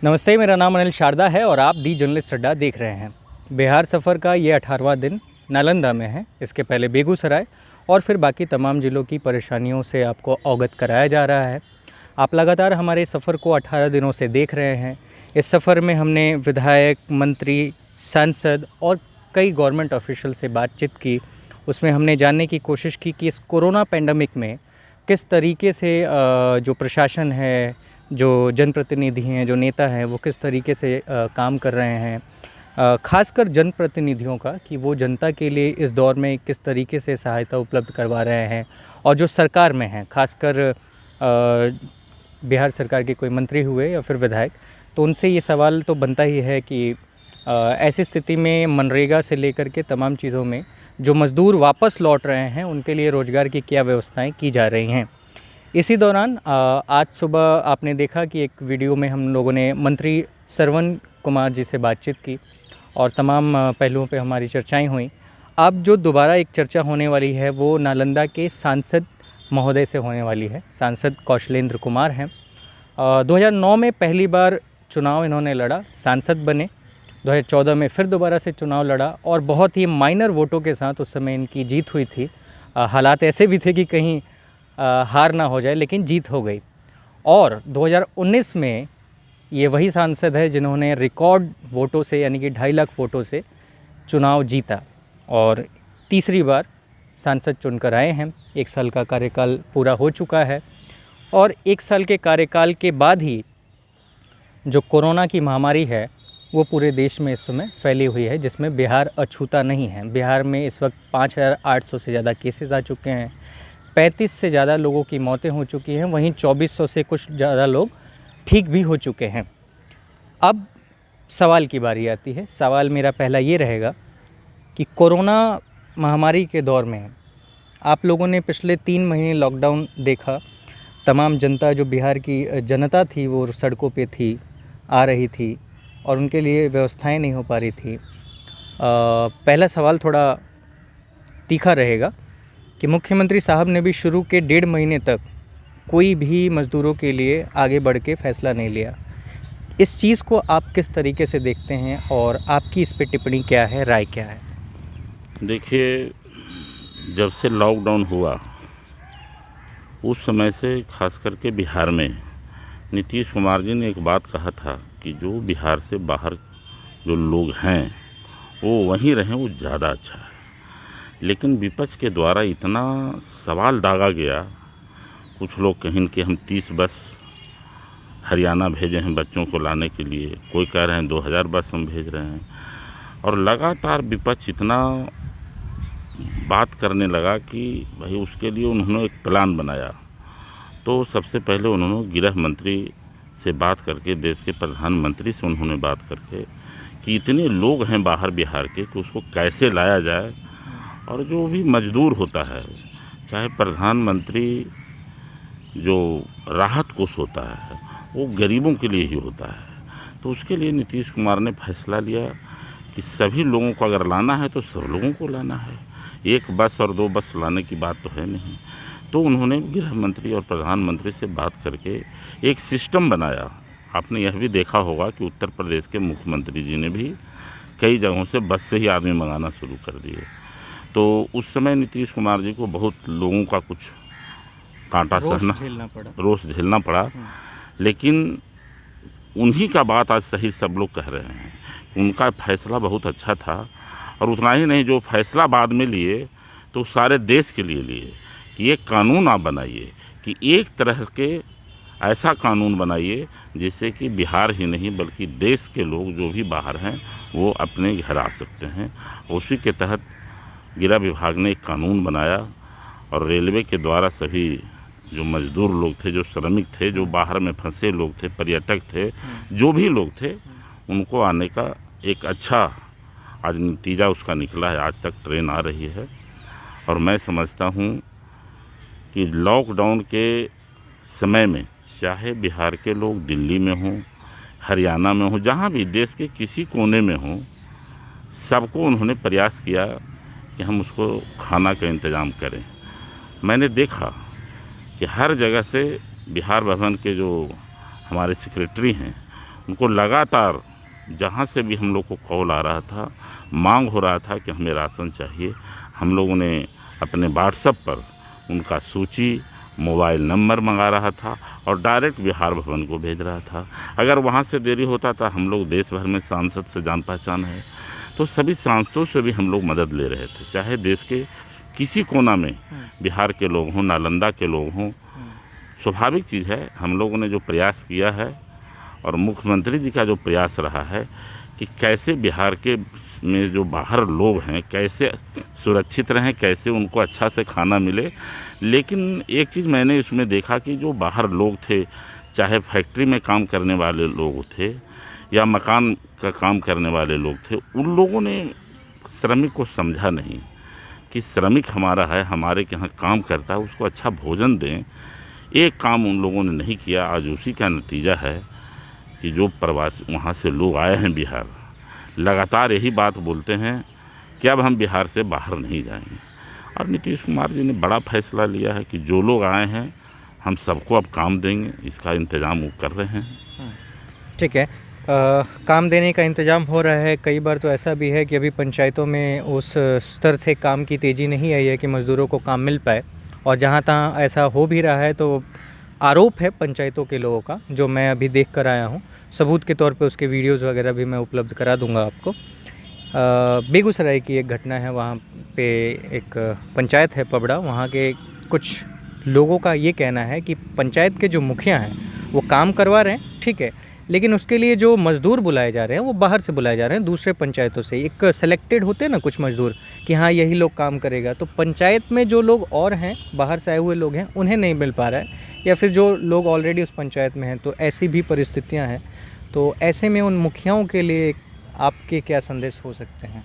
नमस्ते, मेरा नाम अनिल शारदा है और आप दी जर्नलिस्ट अड्डा देख रहे हैं। बिहार सफ़र का ये 18वां दिन नालंदा में है। इसके पहले बेगूसराय और फिर बाकी तमाम ज़िलों की परेशानियों से आपको अवगत कराया जा रहा है। आप लगातार हमारे सफ़र को 18 दिनों से देख रहे हैं। इस सफ़र में हमने विधायक, मंत्री, सांसद और कई गवर्नमेंट ऑफिशियल से बातचीत की। उसमें हमने जानने की कोशिश की कि इस कोरोना पैंडमिक में किस तरीके से जो प्रशासन है, जो जनप्रतिनिधि हैं, जो नेता हैं, वो किस तरीके से काम कर रहे हैं। ख़ासकर जनप्रतिनिधियों का कि वो जनता के लिए इस दौर में किस तरीके से सहायता उपलब्ध करवा रहे हैं। और जो सरकार में हैं, ख़ासकर बिहार सरकार के कोई मंत्री हुए या फिर विधायक, तो उनसे ये सवाल तो बनता ही है कि ऐसी स्थिति में मनरेगा से लेकर के तमाम चीज़ों में जो मज़दूर वापस लौट रहे हैं उनके लिए रोज़गार की क्या व्यवस्थाएं की जा रही हैं। इसी दौरान आज सुबह आपने देखा कि एक वीडियो में हम लोगों ने मंत्री श्रवण कुमार जी से बातचीत की और तमाम पहलुओं पे हमारी चर्चाएं हुई। अब जो दोबारा एक चर्चा होने वाली है वो नालंदा के सांसद महोदय से होने वाली है। सांसद कौशलेंद्र कुमार हैं। 2009 में पहली बार चुनाव इन्होंने लड़ा, सांसद बने। 2014 में फिर दोबारा से चुनाव लड़ा और बहुत ही माइनर वोटों के साथ उस समय इनकी जीत हुई थी। हालात ऐसे भी थे कि कहीं हार ना हो जाए, लेकिन जीत हो गई। और 2019 में ये वही सांसद है जिन्होंने रिकॉर्ड वोटों से, यानी कि 2.5 लाख वोटों से चुनाव जीता और तीसरी बार सांसद चुनकर आए हैं। 1 साल का कार्यकाल पूरा हो चुका है और 1 साल के कार्यकाल के बाद ही जो कोरोना की महामारी है वो पूरे देश में इस समय फैली हुई है, जिसमें बिहार अछूता नहीं है। बिहार में इस वक्त 5,800 से ज़्यादा केसेस आ चुके हैं। 35 से ज़्यादा लोगों की मौतें हो चुकी हैं। वहीं 2400 से कुछ ज़्यादा लोग ठीक भी हो चुके हैं। अब सवाल की बारी आती है। सवाल मेरा पहला ये रहेगा कि कोरोना महामारी के दौर में आप लोगों ने पिछले 3 महीने लॉकडाउन देखा। तमाम जनता, जो बिहार की जनता थी, वो सड़कों पे थी, आ रही थी और उनके लिए व्यवस्थाएं नहीं हो पा रही थी। पहला सवाल थोड़ा तीखा रहेगा कि मुख्यमंत्री साहब ने भी शुरू के 1.5 महीने तक कोई भी मज़दूरों के लिए आगे बढ़ के फ़ैसला नहीं लिया। इस चीज़ को आप किस तरीके से देखते हैं और आपकी इस पे टिप्पणी क्या है, राय क्या है? देखिए, जब से लॉकडाउन हुआ उस समय से खास करके बिहार में नीतीश कुमार जी ने एक बात कहा था कि जो बिहार से बाहर जो लोग हैं वो वहीं रहें, वो ज़्यादा अच्छा है। लेकिन विपक्ष के द्वारा इतना सवाल दागा गया। कुछ लोग कहें कि हम 30 बस हरियाणा भेजे हैं बच्चों को लाने के लिए, कोई कह रहे हैं 2000 बस हम भेज रहे हैं। और लगातार विपक्ष इतना बात करने लगा कि भाई उसके लिए उन्होंने एक प्लान बनाया। तो सबसे पहले उन्होंने गृह मंत्री से बात करके, देश के प्रधानमंत्री से उन्होंने बात करके कि इतने लोग हैं बाहर बिहार के कि उसको कैसे लाया जाए। और जो भी मजदूर होता है, चाहे प्रधानमंत्री जो राहत कोष होता है वो गरीबों के लिए ही होता है। तो उसके लिए नीतीश कुमार ने फैसला लिया कि सभी लोगों को अगर लाना है तो सब लोगों को लाना है। 1 बस और 2 बस लाने की बात तो है नहीं। तो उन्होंने गृह मंत्री और प्रधानमंत्री से बात करके एक सिस्टम बनाया। आपने यह भी देखा होगा कि उत्तर प्रदेश के मुख्यमंत्री जी ने भी कई जगहों से बस से ही आदमी मंगाना शुरू कर दिए। तो उस समय नीतीश कुमार जी को बहुत लोगों का कुछ कांटा सहना, रोष झेलना पड़ा। लेकिन उन्हीं का बात आज सही सब लोग कह रहे हैं। उनका फैसला बहुत अच्छा था। और उतना ही नहीं, जो फैसला बाद में लिए तो सारे देश के लिए लिए कि एक कानून आप बनाइए, कि एक तरह के ऐसा कानून बनाइए जिससे कि बिहार ही नहीं बल्कि देश के लोग जो भी बाहर हैं वो अपने घर आ सकते हैं। उसी के तहत गृह विभाग ने एक कानून बनाया और रेलवे के द्वारा सभी जो मजदूर लोग थे, जो श्रमिक थे, जो बाहर में फंसे लोग थे, पर्यटक थे, जो भी लोग थे, उनको आने का एक अच्छा आज नतीजा उसका निकला है। आज तक ट्रेन आ रही है। और मैं समझता हूँ कि लॉकडाउन के समय में चाहे बिहार के लोग दिल्ली में हों, हरियाणा में हों, जहाँ भी देश के किसी कोने में हों, सबको उन्होंने प्रयास किया कि हम उसको खाना का इंतज़ाम करें। मैंने देखा कि हर जगह से बिहार भवन के जो हमारे सेक्रेटरी हैं उनको लगातार जहाँ से भी हम लोग को कॉल आ रहा था, मांग हो रहा था कि हमें राशन चाहिए, हम लोगों ने अपने व्हाट्सएप पर उनका सूची, मोबाइल नंबर मंगा रहा था और डायरेक्ट बिहार भवन को भेज रहा था। अगर वहाँ से देरी होता था, हम लोग देश भर में सांसद से जान पहचान है, तो सभी सांसदों से भी हम लोग मदद ले रहे थे, चाहे देश के किसी कोना में बिहार के लोग हों, नालंदा के लोग हों। स्वाभाविक चीज़ है, हम लोगों ने जो प्रयास किया है और मुख्यमंत्री जी का जो प्रयास रहा है कि कैसे बिहार के में जो बाहर लोग हैं कैसे सुरक्षित रहें, कैसे उनको अच्छा से खाना मिले। लेकिन एक चीज़ मैंने इसमें देखा कि जो बाहर लोग थे, चाहे फैक्ट्री में काम करने वाले लोग थे या मकान का काम करने वाले लोग थे, उन लोगों ने श्रमिक को समझा नहीं कि श्रमिक हमारा है, हमारे के यहाँ काम करता है, उसको अच्छा भोजन दें। एक काम उन लोगों ने नहीं किया। आज उसी का नतीजा है कि जो प्रवासी वहाँ से लोग आए हैं बिहार, लगातार यही बात बोलते हैं कि अब हम बिहार से बाहर नहीं जाएंगे। और नीतीश कुमार जी ने बड़ा फैसला लिया है कि जो लोग आए हैं हम सबको अब काम देंगे, इसका इंतज़ाम वो कर रहे हैं। ठीक है, काम देने का इंतज़ाम हो रहा है। कई बार तो ऐसा भी है कि अभी पंचायतों में उस स्तर से काम की तेज़ी नहीं आई है कि मज़दूरों को काम मिल पाए, और जहाँ तहाँ ऐसा हो भी रहा है तो आरोप है पंचायतों के लोगों का, जो मैं अभी देख कर आया हूँ। सबूत के तौर पे उसके वीडियोज़ वगैरह भी मैं उपलब्ध करा दूँगा आपको। बेगूसराय की एक घटना है, वहाँ पे एक पंचायत है पबड़ा, वहाँ के कुछ लोगों का ये कहना है कि पंचायत के जो मुखिया हैं वो काम करवा रहे हैं, ठीक है, लेकिन उसके लिए जो मज़दूर बुलाए जा रहे हैं वो बाहर से बुलाए जा रहे हैं, दूसरे पंचायतों से। एक सेलेक्टेड होते हैं ना कुछ मज़दूर कि हाँ यही लोग काम करेगा, तो पंचायत में जो लोग और हैं, बाहर से आए हुए लोग हैं, उन्हें नहीं मिल पा रहा है, या फिर जो लोग ऑलरेडी उस पंचायत में हैं। तो ऐसी भी परिस्थितियाँ हैं। तो ऐसे में उन मुखियाओं के लिए आपके क्या संदेश हो सकते हैं?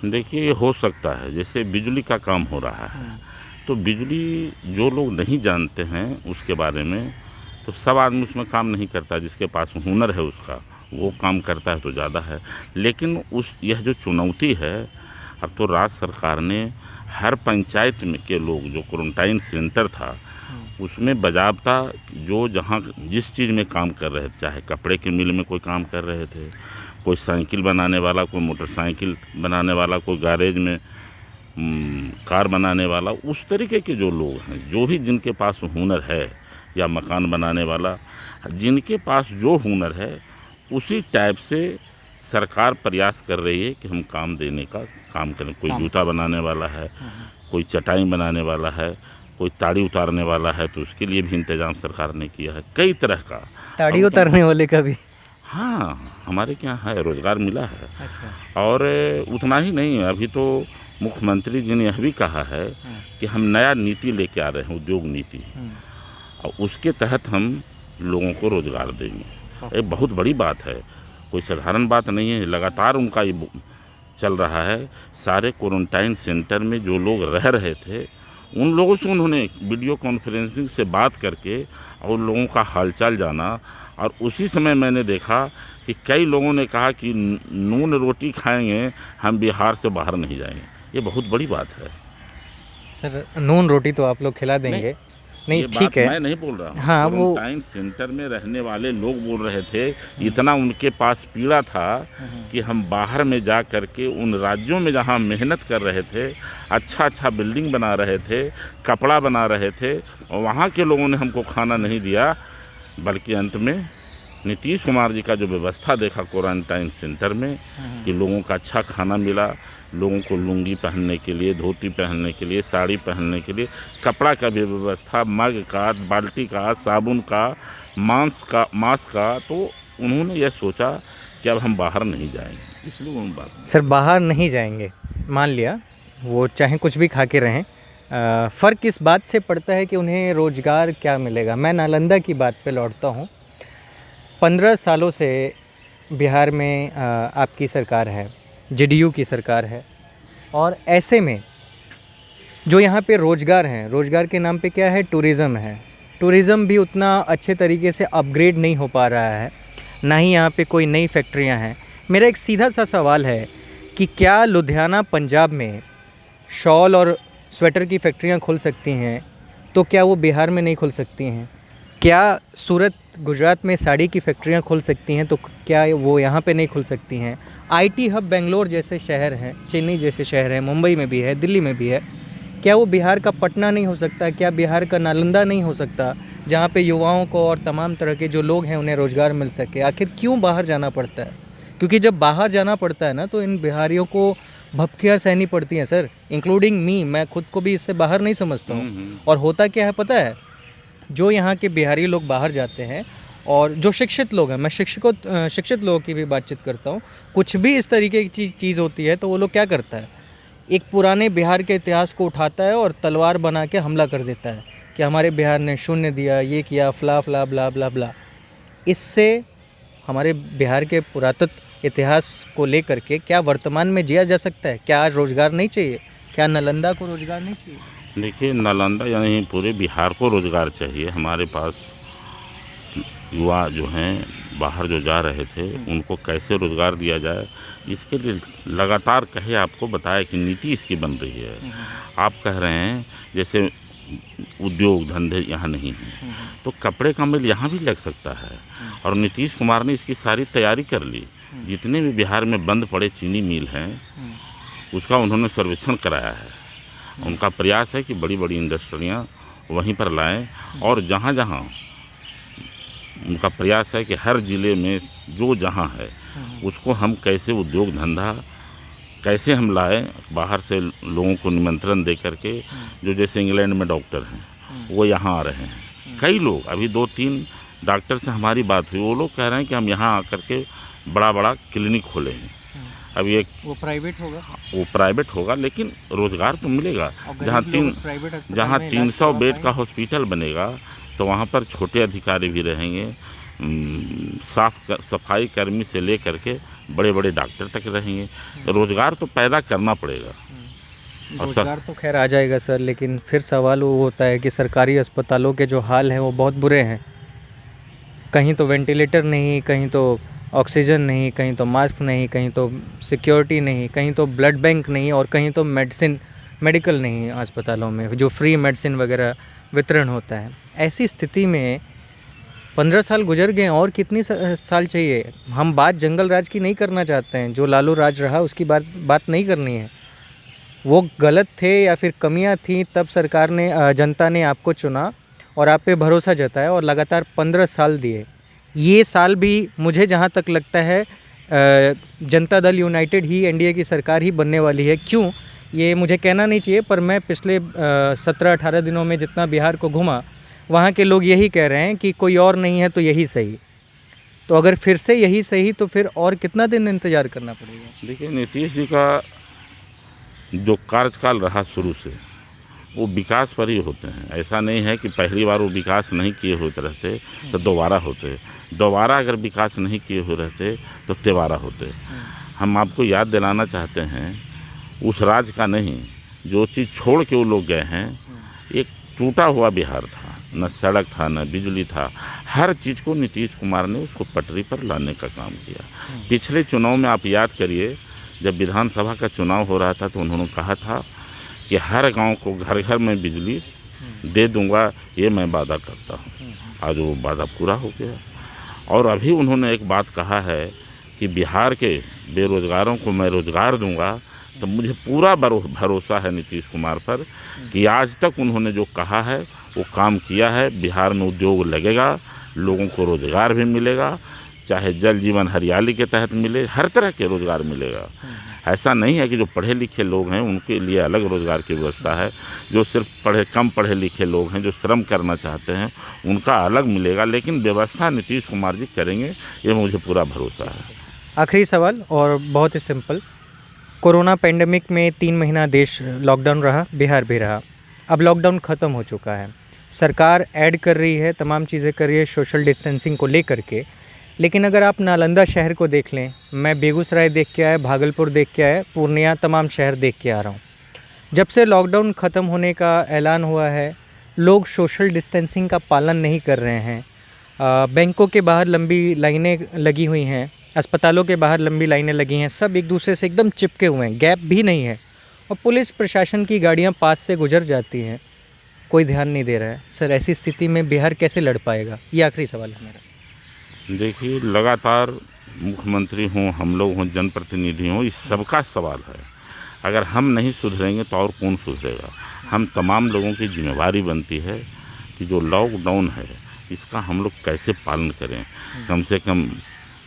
देखिए, हो सकता है जैसे बिजली का काम हो रहा है, तो बिजली जो लोग नहीं जानते हैं उसके बारे में, तो सब आदमी उसमें काम नहीं करता। जिसके पास हुनर है उसका वो काम करता है तो ज़्यादा है। लेकिन यह जो चुनौती है, अब तो राज्य सरकार ने हर पंचायत में के लोग जो क्वारंटाइन सेंटर था उसमें बजाबता जो जहाँ जिस चीज़ में काम कर रहे थे, चाहे कपड़े के मिल में कोई काम कर रहे थे, कोई साइकिल बनाने वाला, कोई मोटरसाइकिल बनाने वाला, कोई गैरेज में कार बनाने वाला, उस तरीके के जो लोग हैं, जो भी जिनके पास हुनर है, या मकान बनाने वाला, जिनके पास जो हुनर है, उसी टाइप से सरकार प्रयास कर रही है कि हम काम देने का काम करें। कोई जूता बनाने वाला है, कोई चटाई बनाने वाला है, कोई ताड़ी उतारने वाला है, तो उसके लिए भी इंतजाम सरकार ने किया है कई तरह का। ताड़ी उतारने वाले का भी? हाँ, हमारे के यहाँ है, रोज़गार मिला है। अच्छा। और उतना ही नहीं, अभी तो मुख्यमंत्री जी ने यह भी कहा है कि हम नया नीति लेके आ रहे हैं, उद्योग नीति, और उसके तहत हम लोगों को रोज़गार देंगे। एक बहुत बड़ी बात है, कोई साधारण बात नहीं है। लगातार उनका ये चल रहा है। सारे क्वारंटाइन सेंटर में जो लोग रह रहे थे उन लोगों से उन्होंने वीडियो कॉन्फ्रेंसिंग से बात करके और लोगों का हालचाल जाना, और उसी समय मैंने देखा कि कई लोगों ने कहा कि नून रोटी खाएंगे, हम बिहार से बाहर नहीं जाएंगे। ये बहुत बड़ी बात है। सर, नून रोटी तो आप लोग खिला देंगे? नहीं, ठीक है, मैं नहीं बोल रहा हूँ। हाँ, वो क्वारंटाइन सेंटर में रहने वाले लोग बोल रहे थे, इतना उनके पास पीड़ा था कि हम बाहर में जा करके उन राज्यों में जहाँ मेहनत कर रहे थे, अच्छा अच्छा बिल्डिंग बना रहे थे, कपड़ा बना रहे थे, और वहाँ के लोगों ने हमको खाना नहीं दिया, बल्कि अंत में नीतीश कुमार जी का जो व्यवस्था देखा क्वारंटाइन सेंटर में कि लोगों का अच्छा खाना मिला, लोगों को लुंगी पहनने के लिए, धोती पहनने के लिए, साड़ी पहनने के लिए, कपड़ा का भी व्यवस्था, मग का, बाल्टी का, साबुन का, मांस का, तो उन्होंने यह सोचा कि अब हम बाहर नहीं जाएंगे, इसलिए उन्होंने बात। सर, बाहर नहीं जाएंगे, मान लिया वो चाहे कुछ भी खा के रहें, फ़र्क इस बात से पड़ता है कि उन्हें रोज़गार क्या मिलेगा। मैं नालंदा की बात पे लौटता हूँ। 15 सालों से बिहार में आपकी सरकार है, जेडीयू की सरकार है, और ऐसे में जो यहाँ पे रोज़गार हैं, रोज़गार के नाम पे क्या है, टूरिज़्म है। टूरिज़्म भी उतना अच्छे तरीके से अपग्रेड नहीं हो पा रहा है, ना ही यहाँ पे कोई नई फैक्ट्रियाँ हैं। मेरा एक सीधा सा सवाल है कि क्या लुधियाना पंजाब में शॉल और स्वेटर की फैक्ट्रियाँ खुल सकती हैं, तो क्या वो बिहार में नहीं खुल सकती हैं? क्या सूरत गुजरात में साड़ी की फैक्ट्रियां खुल सकती हैं तो क्या वो यहाँ पे नहीं खुल सकती हैं? आईटी हब बेंगलोर जैसे शहर हैं, चेन्नई जैसे शहर हैं, मुंबई में भी है, दिल्ली में भी है। क्या वो बिहार का पटना नहीं हो सकता? क्या बिहार का नालंदा नहीं हो सकता, जहाँ पे युवाओं को और तमाम तरह के जो लोग हैं उन्हें रोज़गार मिल सके? आखिर क्यों बाहर जाना पड़ता है? क्योंकि जब बाहर जाना पड़ता है ना तो इन बिहारियों को भपकियाँ सहनी पड़ती हैं सर, इंक्लूडिंग मी। मैं खुद को भी इससे बाहर नहीं समझता हूँ। और होता क्या है पता है, जो यहाँ के बिहारी लोग बाहर जाते हैं और जो शिक्षित लोग हैं, मैं शिक्षित लोगों की भी बातचीत करता हूँ, कुछ भी इस तरीके की चीज़ होती है तो वो लोग क्या करता है, एक पुराने बिहार के इतिहास को उठाता है और तलवार बना के हमला कर देता है कि हमारे बिहार ने शून्य दिया, ये किया, फला फला ब्ला ब्ला ब्ला। इससे हमारे बिहार के पुरातत्व इतिहास को लेकर के क्या वर्तमान में जिया जा सकता है? क्या आज रोज़गार नहीं चाहिए? क्या नालंदा को रोज़गार नहीं चाहिए? देखिए, नालंदा यानी पूरे बिहार को रोज़गार चाहिए। हमारे पास युवा जो हैं बाहर जो जा रहे थे उनको कैसे रोज़गार दिया जाए, इसके लिए लगातार कहे आपको बताया कि नीति इसकी बन रही है। आप कह रहे हैं जैसे उद्योग धंधे यहाँ नहीं हैं, तो कपड़े का मिल यहाँ भी लग सकता है। और नीतीश कुमार ने इसकी सारी तैयारी कर ली। जितने भी बिहार में बंद पड़े चीनी मिल हैं उसका उन्होंने सर्वेक्षण कराया है। उनका प्रयास है कि बड़ी बड़ी इंडस्ट्रियाँ वहीं पर लाएं, और जहाँ जहाँ उनका प्रयास है कि हर ज़िले में जो जहाँ है उसको हम कैसे उद्योग धंधा कैसे हम लाएं, बाहर से लोगों को निमंत्रण दे करके। जो जैसे इंग्लैंड में डॉक्टर हैं वो यहाँ आ रहे हैं, कई लोग, अभी 2-3 डॉक्टर से हमारी बात हुई, वो लोग कह रहे हैं कि हम यहाँ आकर के बड़ा बड़ा क्लिनिक खोले हैं। अब ये वो प्राइवेट होगा लेकिन रोज़गार तो मिलेगा। जहाँ 300 बेड का हॉस्पिटल बनेगा तो वहाँ पर छोटे अधिकारी भी रहेंगे, सफाई कर्मी से ले करके बड़े बड़े डॉक्टर तक रहेंगे। रोज़गार तो पैदा करना पड़ेगा। रोज़गार तो खैर आ जाएगा सर, लेकिन फिर सवाल वो होता है कि सरकारी अस्पतालों के जो हाल हैं वो बहुत बुरे हैं। कहीं तो वेंटिलेटर नहीं, कहीं तो ऑक्सीजन नहीं, कहीं तो मास्क नहीं, कहीं तो सिक्योरिटी नहीं, कहीं तो ब्लड बैंक नहीं, और कहीं तो मेडिकल नहीं अस्पतालों में जो फ्री मेडिसिन वगैरह वितरण होता है। ऐसी स्थिति में 15 साल गुजर गए, और कितनी साल चाहिए? हम बात जंगल राज की नहीं करना चाहते हैं, जो लालू राज रहा उसकी बात नहीं करनी है। वो गलत थे या फिर कमियां थी, तब सरकार ने जनता ने आपको चुना और आप पे भरोसा जताया और लगातार 15 साल दिए। ये साल भी मुझे जहाँ तक लगता है जनता दल यूनाइटेड ही एनडीए की सरकार ही बनने वाली है। क्यों, ये मुझे कहना नहीं चाहिए, पर मैं पिछले 17-18 दिनों में जितना बिहार को घूमा, वहाँ के लोग यही कह रहे हैं कि कोई और नहीं है तो यही सही। तो अगर फिर से यही सही तो फिर और कितना दिन इंतज़ार करना पड़ेगा? देखिए, नीतीश जी का जो कार्यकाल रहा शुरू से वो विकास पर ही होते हैं। ऐसा नहीं है कि पहली बार वो विकास नहीं किए हुए रहते तो दोबारा होते, दोबारा अगर विकास नहीं किए हुए रहते तो तिबारा होते। हम आपको याद दिलाना चाहते हैं, उस राज का नहीं, जो चीज़ छोड़ के वो लोग गए हैं, एक टूटा हुआ बिहार था, न सड़क था न बिजली था। हर चीज़ को नीतीश कुमार ने उसको पटरी पर लाने का काम किया। पिछले चुनाव में आप याद करिए, जब विधानसभा का चुनाव हो रहा था तो उन्होंने कहा था कि हर गांव को घर घर में बिजली दे दूंगा, ये मैं वादा करता हूं। आज वो वादा पूरा हो गया। और अभी उन्होंने एक बात कहा है कि बिहार के बेरोज़गारों को मैं रोज़गार दूंगा। तो मुझे पूरा भरोसा है नीतीश कुमार पर कि आज तक उन्होंने जो कहा है वो काम किया है। बिहार में उद्योग लगेगा, लोगों को रोज़गार भी मिलेगा, चाहे जल जीवन हरियाली के तहत मिले, हर तरह के रोज़गार मिलेगा। ऐसा नहीं है कि जो पढ़े लिखे लोग हैं उनके लिए अलग रोज़गार की व्यवस्था है, जो सिर्फ कम पढ़े लिखे लोग हैं जो श्रम करना चाहते हैं उनका अलग मिलेगा, लेकिन व्यवस्था नीतीश कुमार जी करेंगे, ये मुझे पूरा भरोसा है। आखिरी सवाल और बहुत ही सिंपल, कोरोना पेंडेमिक में 3 महीना देश लॉकडाउन रहा, बिहार भी रहा। अब लॉकडाउन ख़त्म हो चुका है, सरकार ऐड कर रही है, तमाम चीज़ें कर रही है सोशल डिस्टेंसिंग को लेकर के। लेकिन अगर आप नालंदा शहर को देख लें, मैं बेगूसराय देख के आया, भागलपुर देख के आया, पूर्णिया, तमाम शहर देख के आ रहा हूँ। जब से लॉकडाउन ख़त्म होने का ऐलान हुआ है, लोग सोशल डिस्टेंसिंग का पालन नहीं कर रहे हैं। बैंकों के बाहर लंबी लाइनें लगी हुई हैं, अस्पतालों के बाहर लंबी लाइनें लगी हैं, सब एक दूसरे से एकदम चिपके हुए हैं, गैप भी नहीं है। और पुलिस प्रशासन की गाड़ियाँ पास से गुजर जाती हैं। कोई ध्यान नहीं दे रहा है। सर ऐसी स्थिति में बिहार कैसे लड़ पाएगा, ये आखिरी सवाल है मेरा। देखिए, लगातार मुख्यमंत्री हों, हम लोग हों, जनप्रतिनिधि हों, इस सबका सवाल है। अगर हम नहीं सुधरेंगे तो और कौन सुधरेगा। हम तमाम लोगों की जिम्मेवारी बनती है कि जो लॉकडाउन है इसका हम लोग कैसे पालन करें। कम से कम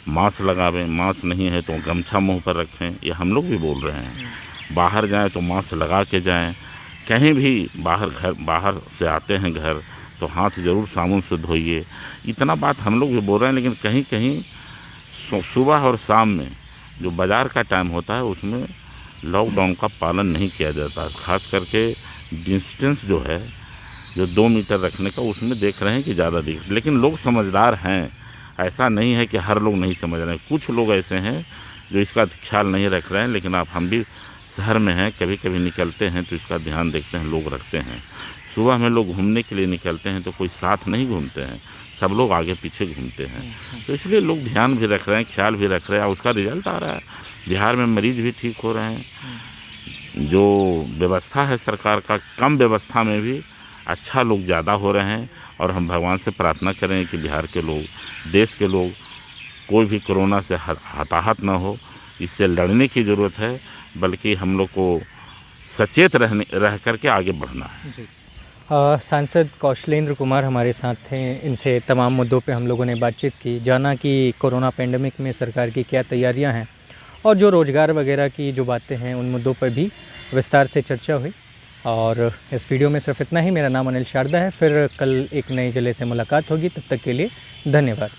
मास्क लगावें, मास्क नहीं है तो गमछा मुंह पर रखें, ये हम लोग भी बोल रहे हैं। बाहर जाएं तो मास्क लगा के जाएं। कहीं भी बाहर से आते हैं घर तो हाथ ज़रूर साबुन से धोइए। इतना बात हम लोग भी बोल रहे हैं, लेकिन कहीं कहीं सुबह और शाम में जो बाज़ार का टाइम होता है उसमें लॉकडाउन का पालन नहीं किया जाता। खास करके डिस्टेंस जो है, जो 2 मीटर रखने का, उसमें देख रहे हैं कि ज़्यादा दिख। लेकिन लोग समझदार हैं, ऐसा नहीं है कि हर लोग नहीं समझ रहे हैं। कुछ लोग ऐसे हैं जो इसका ख्याल नहीं रख रहे हैं। लेकिन आप हम भी शहर में हैं, कभी कभी निकलते हैं तो इसका ध्यान देखते हैं, लोग रखते हैं। सुबह में लोग घूमने के लिए निकलते हैं तो कोई साथ नहीं घूमते हैं, सब लोग आगे पीछे घूमते हैं। तो इसलिए लोग ध्यान भी रख रहे हैं, ख्याल भी रख रहे हैं, उसका रिजल्ट आ रहा है। बिहार में मरीज भी ठीक हो रहे हैं। जो व्यवस्था है सरकार का, कम व्यवस्था में भी अच्छा लोग ज़्यादा हो रहे हैं। और हम भगवान से प्रार्थना करें कि बिहार के लोग, देश के लोग, कोई भी कोरोना से हताहत ना हो। इससे लड़ने की ज़रूरत है, बल्कि हम लोग को सचेत रह करके आगे बढ़ना है। सांसद कौशलेंद्र कुमार हमारे साथ थे। इनसे तमाम मुद्दों पे हम लोगों ने बातचीत की, जाना कि कोरोना पेंडेमिक में सरकार की क्या तैयारियां हैं और जो रोज़गार वगैरह की जो बातें हैं उन मुद्दों पर भी विस्तार से चर्चा हुई। और इस वीडियो में सिर्फ इतना ही। मेरा नाम अनिल शारदा है। फिर कल एक नए जिले से मुलाकात होगी, तब तक के लिए धन्यवाद।